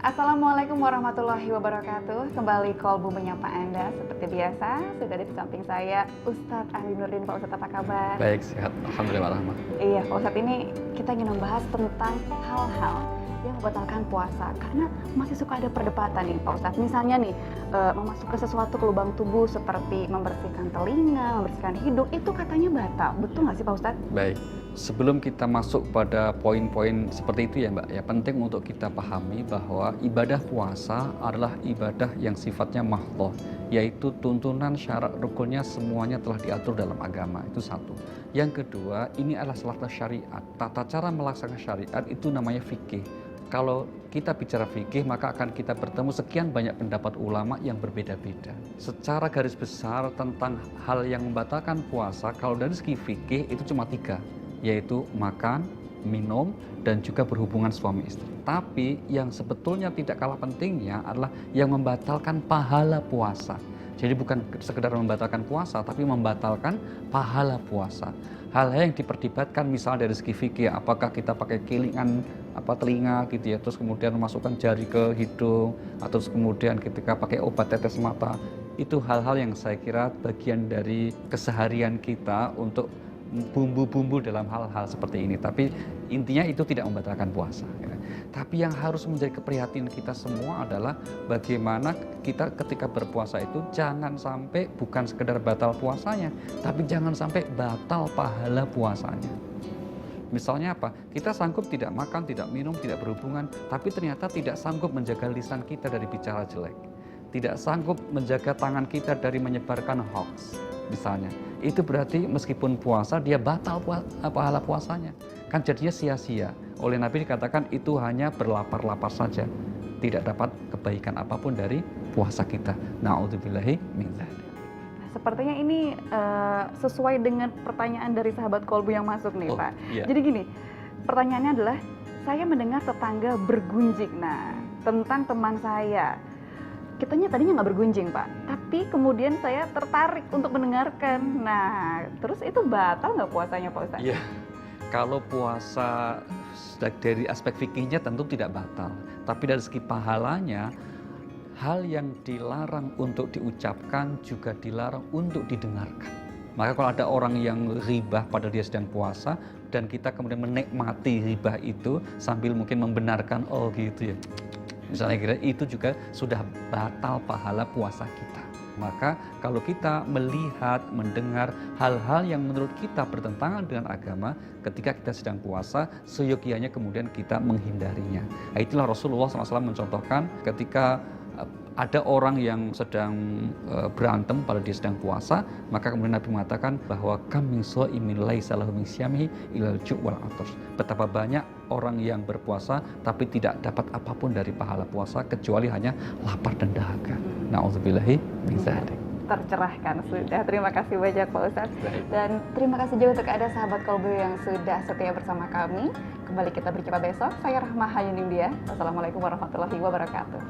Assalamualaikum warahmatullahi wabarakatuh. Kembali Kolbu menyapa Anda seperti biasa. Sudah di samping saya Ustadz Ali Nurdin. Pak Ustadz, apa kabar? Baik, sehat. Alhamdulillah, rahmat. Iya, Pak Ustadz, ini kita ingin membahas tentang hal-hal yang membatalkan puasa. Karena masih suka ada perdebatan nih, Pak Ustadz. Misalnya nih, memasukkan sesuatu ke lubang tubuh seperti membersihkan telinga, membersihkan hidung, itu katanya batal. Betul nggak sih, Pak Ustadz? Baik. Sebelum kita masuk pada poin-poin seperti itu ya Mbak, ya penting untuk kita pahami bahwa ibadah puasa adalah ibadah yang sifatnya mahdhah, yaitu tuntunan syarat rukunnya semuanya telah diatur dalam agama. Itu satu. Yang kedua, ini adalah salah satu syariat. Tata cara melaksanakan syariat itu namanya fikih. Kalau kita bicara fikih, maka akan kita bertemu sekian banyak pendapat ulama yang berbeda-beda. Secara garis besar tentang hal yang membatalkan puasa, kalau dari segi fikih itu cuma tiga, yaitu makan, minum, dan juga berhubungan suami istri. Tapi yang sebetulnya tidak kalah pentingnya adalah yang membatalkan pahala puasa. Jadi bukan sekedar membatalkan puasa, tapi membatalkan pahala puasa. Hal-hal yang diperdebatkan misalnya dari segi fikih, apakah kita pakai kilingan telinga gitu ya, terus kemudian memasukkan jari ke hidung, atau kemudian ketika pakai obat tetes mata, itu hal-hal yang saya kira bagian dari keseharian kita untuk bumbu-bumbu dalam hal-hal seperti ini. Tapi intinya itu tidak membatalkan puasa. Tapi yang harus menjadi keprihatinan kita semua adalah bagaimana kita ketika berpuasa itu jangan sampai bukan sekedar batal puasanya, tapi jangan sampai batal pahala puasanya. Misalnya apa? Kita sanggup tidak makan, tidak minum, tidak berhubungan, tapi ternyata tidak sanggup menjaga lisan kita dari bicara jelek. Tidak sanggup menjaga tangan kita dari menyebarkan hoax, misalnya. Itu berarti meskipun puasa, dia batal pahala puasanya. Kan jadinya sia-sia. Oleh Nabi dikatakan itu hanya berlapar-lapar saja. Tidak dapat kebaikan apapun dari puasa kita. Na'udzubillahi min dzalik. Sepertinya ini sesuai dengan pertanyaan dari sahabat Kolbu yang masuk nih, Pak. Iya. Jadi gini, pertanyaannya adalah, saya mendengar tetangga bergunjing. Nah, tentang teman saya. Kitanya tadinya nggak bergunjing, Pak. Tapi kemudian saya tertarik untuk mendengarkan. Nah, terus itu batal nggak puasanya, Pak Ustadz? Iya. Kalau puasa dari aspek fikihnya tentu tidak batal. Tapi dari segi pahalanya, hal yang dilarang untuk diucapkan juga dilarang untuk didengarkan. Maka kalau ada orang yang ribah pada dia sedang puasa dan kita kemudian menikmati ribah itu sambil mungkin membenarkan, oh gitu ya, misalnya kira itu juga sudah batal pahala puasa kita. Maka kalau kita melihat, mendengar hal-hal yang menurut kita bertentangan dengan agama ketika kita sedang puasa, seyogianya kemudian kita menghindarinya. Nah, itulah Rasulullah SAW mencontohkan ketika ada orang yang sedang berantem pada dia sedang puasa, maka kemudian Nabi mengatakan bahwa kam min shaimin laisa lahu min syamihi ilal ju' wal atash. Betapa banyak orang yang berpuasa tapi tidak dapat apapun dari pahala puasa kecuali hanya lapar dan dahaga. Na'udzubillahi min dzalik. Tercerahkan sudah. Terima kasih banyak, Pak Ustadz. Dan terima kasih juga untuk ada sahabat Kolbu yang sudah setia bersama kami. Kembali kita berjumpa besok. Saya Rahma Hayuning dia. Wassalamualaikum warahmatullahi wabarakatuh.